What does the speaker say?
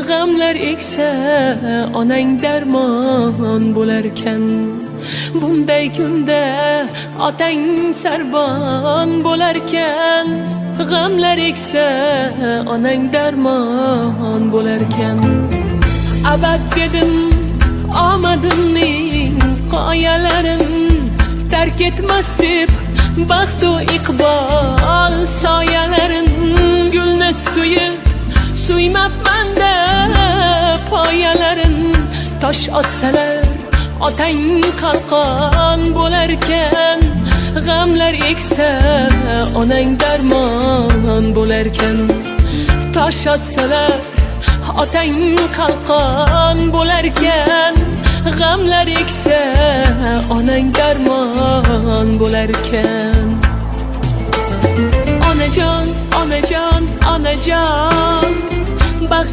g'amlar eksa onang darmon bo'larkan. Bunday kunda otang sarbon bo'larkan. G'amlar eksa onang darmon bo'larkan. Abad dedim omadimning qoyalarin tark etmas deb baxtu iqbol soyalarin. Gulni suymabman deb poyalarin. Tosh otsalar otang qalqon bo'larkan. G'amlar eksa onang darmon bo'larkan. Tosh otsalar otang qalqon bo'larkan. G'amlar eksa onang darmon bo'larkan. Onajon, onajon, onajon,